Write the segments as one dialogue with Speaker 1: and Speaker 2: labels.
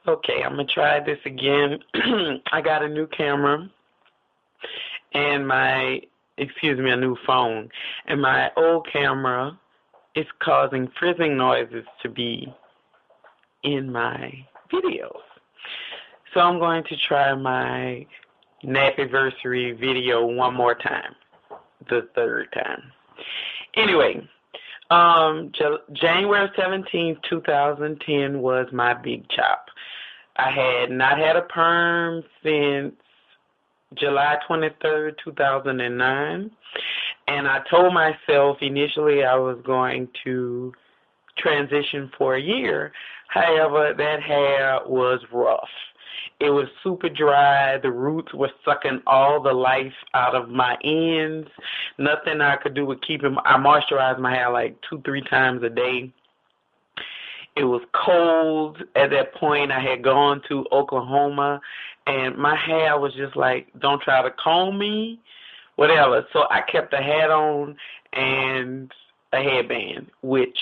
Speaker 1: Okay, I'm gonna try this again. I got a new camera and a new phone, and my old camera is causing frizzing noises to be in my videos. So I'm going to try my Nappyversary video one more time, the third time. Anyway, January 17th, 2010 was my big chop. I had not had a perm since July 23rd, 2009, and I told myself initially I was going to transition for a year. However, that hair was rough. It was super dry. The roots were sucking all the life out of my ends. Nothing I could do would keep him. I moisturized my hair like 2-3 times a day. It was cold at that point. I had gone to Oklahoma, and my hair was just like, don't try to comb me, whatever. So I kept a hat on and a headband, which,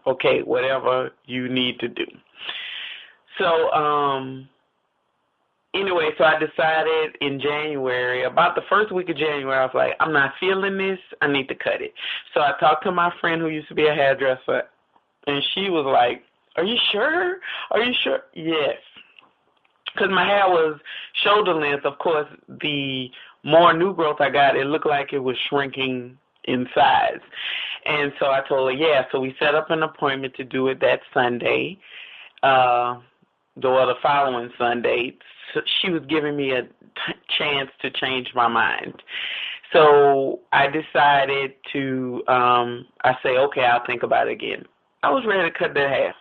Speaker 1: okay, whatever you need to do. So, anyway, so I decided in January, about the first week of January, I was like, I'm not feeling this. I need to cut it. So I talked to my friend who used to be a hairdresser, and she was like, are you sure? Are you sure? Yes. Because my hair was shoulder length. Of course, the more new growth I got, it looked like it was shrinking in size. And so I told her, yeah. So we set up an appointment to do it that Sunday, the following Sunday. So she was giving me a chance to change my mind. So I decided to, I say, okay, I'll think about it again. I was ready to cut that hair.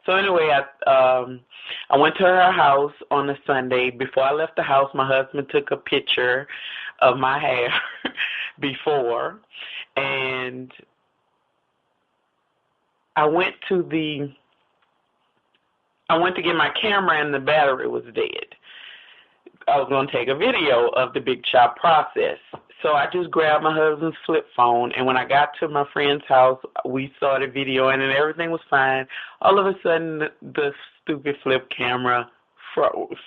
Speaker 1: So anyway, I went to her house on a Sunday. Before I left the house, my husband took a picture of my hair before, and I went to get my camera, and the battery was dead. I was going to take a video of the big chop process. So I just grabbed my husband's flip phone, and when I got to my friend's house, we saw the video, and then everything was fine. All of a sudden, the stupid flip camera froze.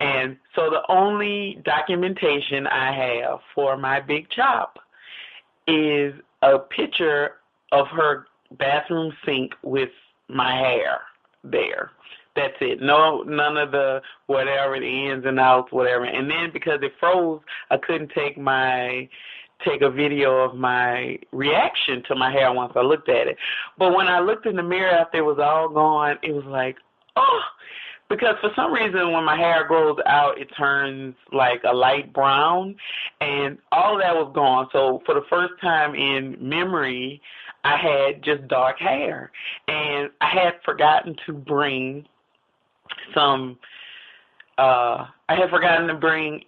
Speaker 1: And so the only documentation I have for my big chop is a picture of her bathroom sink with my hair there. That's it. No, none of the whatever, the ins and outs, whatever. And then because it froze, I couldn't take a video of my reaction to my hair once I looked at it. But when I looked in the mirror after it was all gone, it was like, oh, because for some reason when my hair grows out, it turns like a light brown, and all of that was gone. So for the first time in memory, I had just dark hair, and I had forgotten to bring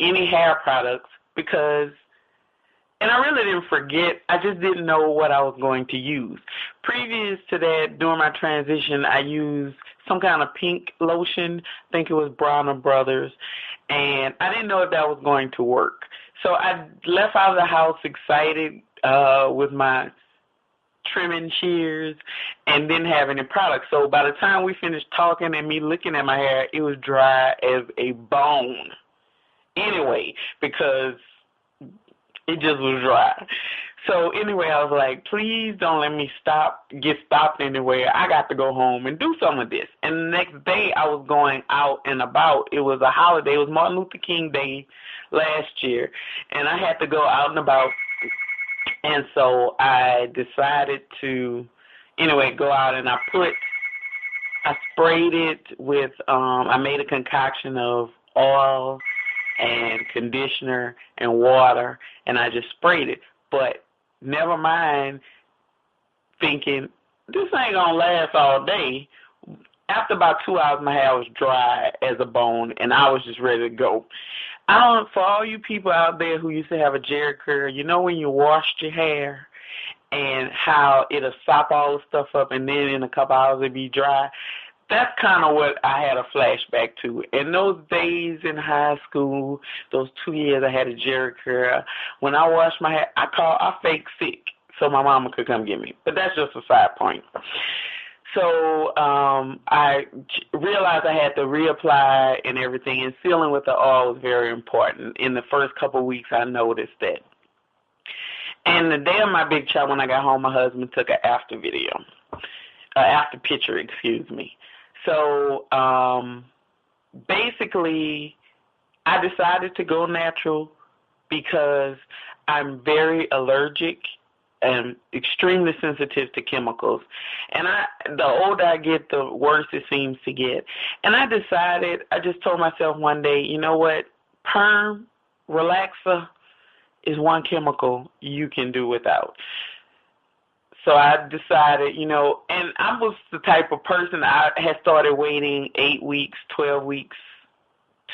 Speaker 1: any hair products because, and I really didn't forget, I just didn't know what I was going to use. Previous to that, during my transition, I used some kind of pink lotion, I think it was Bronner Brothers, and I didn't know if that was going to work. So I left out of the house excited with my trimming shears and didn't have any products. So by the time we finished talking and me looking at my hair, it was dry as a bone. Anyway, because it just was dry. So anyway, I was like, please don't let me get stopped anywhere. I got to go home and do some of this. And the next day I was going out and about. It was a holiday. It was Martin Luther King Day last year. And I had to go out and about. And so I decided to, anyway, go out and I sprayed it with, I made a concoction of oil and conditioner and water, and I just sprayed it. But never mind thinking, this ain't going to last all day. After about 2 hours, my hair was dry as a bone, and I was just ready to go. For all you people out there who used to have a Jerry curl, you know when you washed your hair and how it'll sop all the stuff up and then in a couple hours it'll be dry? That's kind of what I had a flashback to. In those days in high school, those 2 years I had a Jerry curl, when I washed my hair, I faked sick so my mama could come get me. But that's just a side point. So I realized I had to reapply and everything, and sealing with the oil was very important. In the first couple of weeks, I noticed that. And the day of my big chop, when I got home, my husband took an after picture, excuse me. So basically, I decided to go natural because I'm very allergic and extremely sensitive to chemicals. And the older I get, the worse it seems to get. And I just told myself one day, you know what, Perm Relaxer is one chemical you can do without. So I decided, and I was the type of person, I had started waiting 8 weeks, 12 weeks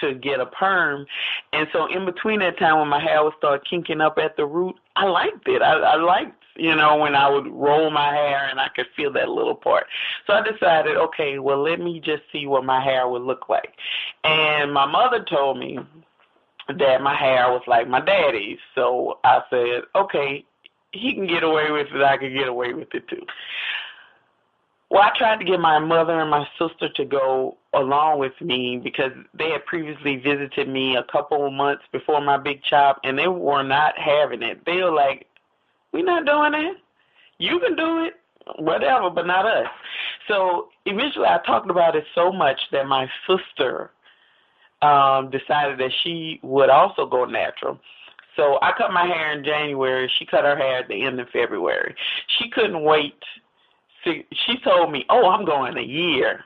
Speaker 1: to get a perm. And so in between that time when my hair would start kinking up at the root, I liked it. I liked, when I would roll my hair and I could feel that little part. So I decided, okay, well, let me just see what my hair would look like. And my mother told me that my hair was like my daddy's. So I said, okay, he can get away with it, I can get away with it too. Well, I tried to get my mother and my sister to go along with me because they had previously visited me a couple of months before my big chop, and they were not having it. They were like, we're not doing that. You can do it, whatever, but not us. So eventually I talked about it so much that my sister decided that she would also go natural. So I cut my hair in January. She cut her hair at the end of February. She couldn't wait. She told me, oh, I'm going a year.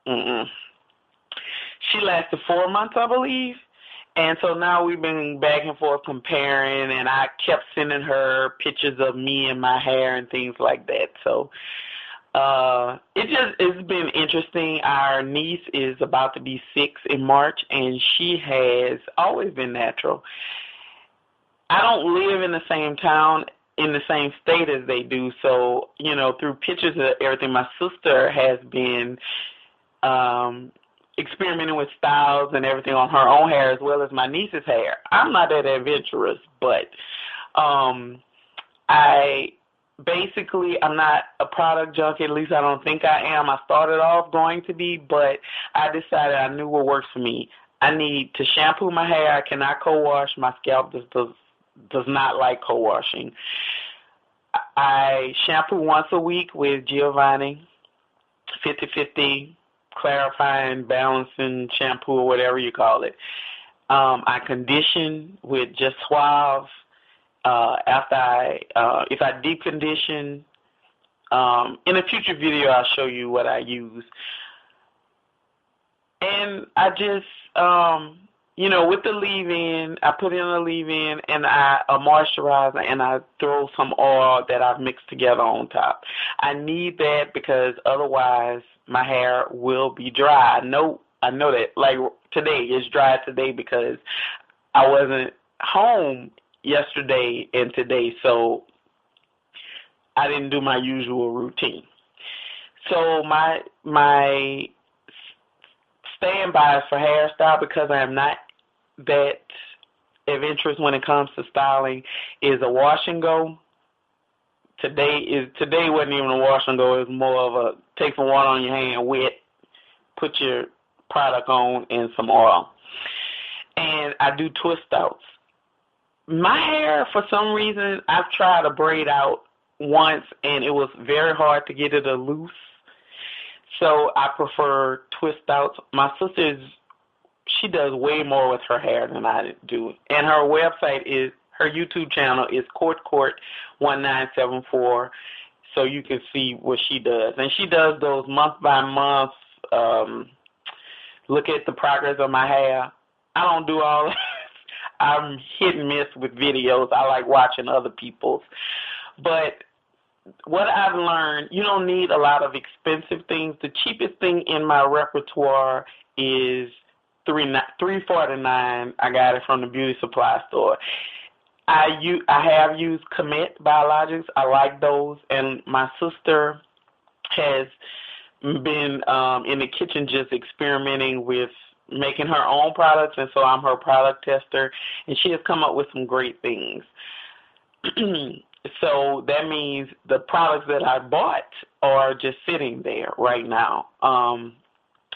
Speaker 1: She lasted 4 months, I believe. And so now we've been back and forth comparing, and I kept sending her pictures of me and my hair and things like that. So it's been interesting. Our niece is about to be 6 in March, and she has always been natural. I don't live in the same town, in the same state as they do, so, through pictures of everything, my sister has been experimenting with styles and everything on her own hair as well as my niece's hair. I'm not that adventurous, but I'm not a product junkie. At least I don't think I am. I started off going to be, but I decided I knew what works for me. I need to shampoo my hair. I cannot co-wash. My scalp does not like co-washing. I shampoo once a week with Giovanni 50/50 clarifying, balancing shampoo or whatever you call it. I condition with Just Suave. If I deep condition, in a future video I'll show you what I use. And I just, with the leave-in, I put in a leave-in and a moisturizer, and I throw some oil that I've mixed together on top. I need that because otherwise my hair will be dry. I know that. Like today, it's dry today because I wasn't home yesterday and today, so I didn't do my usual routine. So my standby for hairstyle, because I am not that adventurous when it comes to styling, is a wash and go. Today wasn't even a wash and go. It was more of a take some water on your hand, wet, put your product on, and some oil. And I do twist outs. My hair, for some reason, I've tried to braid out once, and it was very hard to get it loose. So I prefer twist outs. My sister she does way more with her hair than I do. And her website her YouTube channel is Court1974, so you can see what she does. And she does those month by month, look at the progress of my hair. I don't do all that. I'm hit and miss with videos. I like watching other people's. But what I've learned, you don't need a lot of expensive things. The cheapest thing in my repertoire is $3.49. I got it from the beauty supply store. I have used Comet Biologics. I like those, and my sister has been in the kitchen just experimenting with making her own products, and so I'm her product tester, and she has come up with some great things. So that means the products that I bought are just sitting there right now,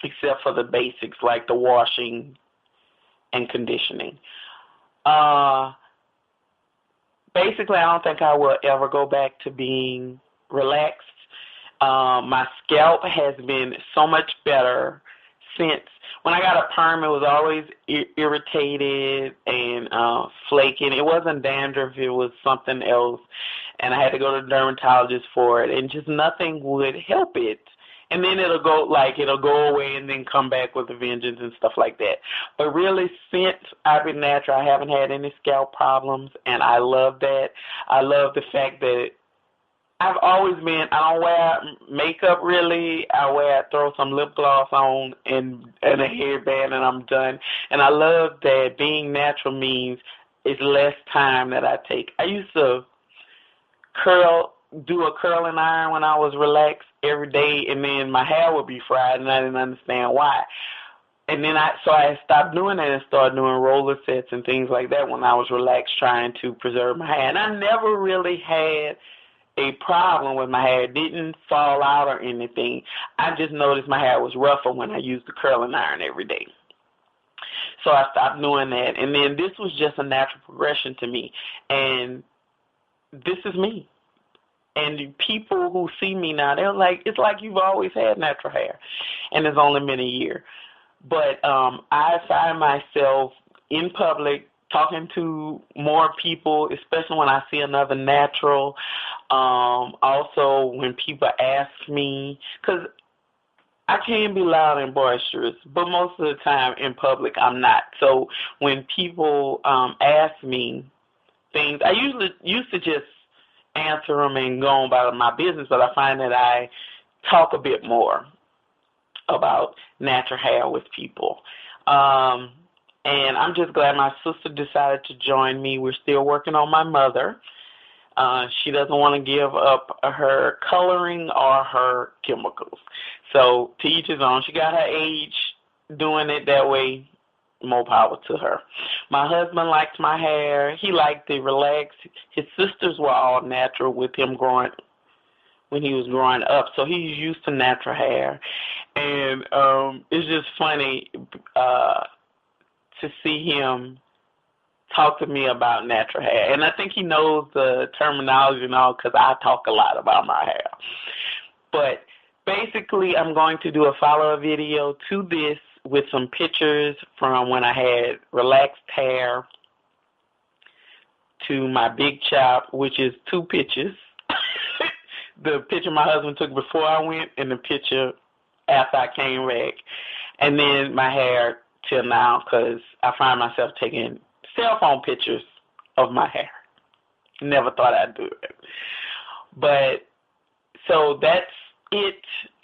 Speaker 1: except for the basics like the washing and conditioning. Uh, Basically, I don't think I will ever go back to being relaxed. My scalp has been so much better since. When I got a perm, it was always irritated and flaking. It wasn't dandruff, it was something else, and I had to go to the dermatologist for it, and just nothing would help it. And then it'll go away and then come back with a vengeance and stuff like that. But really, since I've been natural, I haven't had any scalp problems, and I love that. I love the fact that I've always been, I don't wear makeup really. I throw some lip gloss on and a hairband, and I'm done. And I love that being natural means it's less time that I take. I used to do a curling iron when I was relaxed every day, and then my hair would be fried, and I didn't understand why. And then I stopped doing that and started doing roller sets and things like that when I was relaxed, trying to preserve my hair. And I never really had a problem with my hair. It didn't fall out or anything. I just noticed my hair was rougher when I used the curling iron every day. So I stopped doing that. And then this was just a natural progression to me. And this is me. And people who see me now, they're like, it's like you've always had natural hair. And it's only been a year. But I find myself in public talking to more people, especially when I see another natural. Also, when people ask me, because I can be loud and boisterous, but most of the time in public I'm not. So when people ask me things, I usually used to just answer them and go on about my business, but I find that I talk a bit more about natural hair with people. And I'm just glad my sister decided to join me. We're still working on my mother. She doesn't want to give up her coloring or her chemicals. So to each his own. She got her age doing it that way. More power to her. My husband liked my hair. He liked it relaxed. His sisters were all natural with him when he was growing up. So he's used to natural hair. And it's just funny to see him talk to me about natural hair. And I think he knows the terminology and all because I talk a lot about my hair. But basically, I'm going to do a follow-up video to this with some pictures from when I had relaxed hair to my big chop, which is 2 pictures. The picture my husband took before I went and the picture after I came back. And then my hair till now, because I find myself taking cell phone pictures of my hair. Never thought I'd do it. But so that's it.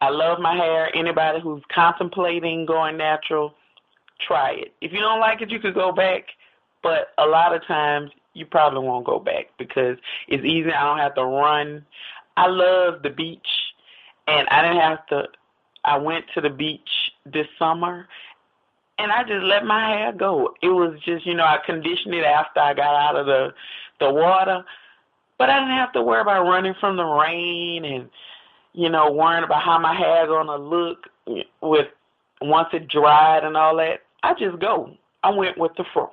Speaker 1: I love my hair. Anybody who's contemplating going natural, try it. If you don't like it, you could go back. But a lot of times, you probably won't go back because it's easy. I don't have to run. I love the beach, and I went to the beach this summer, and I just let my hair go. It was just, I conditioned it after I got out of the water, but I didn't have to worry about running from the rain and, worrying about how my hair going to look once it dried and all that. I just go. I went with the flow.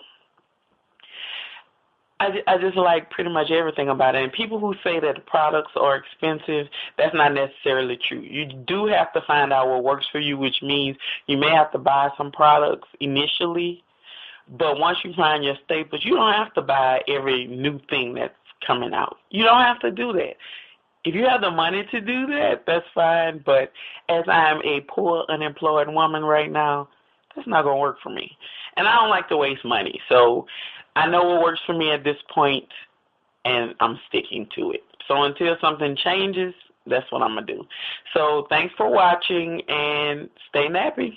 Speaker 1: I just like pretty much everything about it. And people who say that the products are expensive, that's not necessarily true. You do have to find out what works for you, which means you may have to buy some products initially. But once you find your staples, you don't have to buy every new thing that's coming out. You don't have to do that. If you have the money to do that, that's fine. But as I'm a poor, unemployed woman right now, that's not going to work for me. And I don't like to waste money. So I know what works for me at this point, and I'm sticking to it. So until something changes, that's what I'm going to do. So thanks for watching, and stay nappy.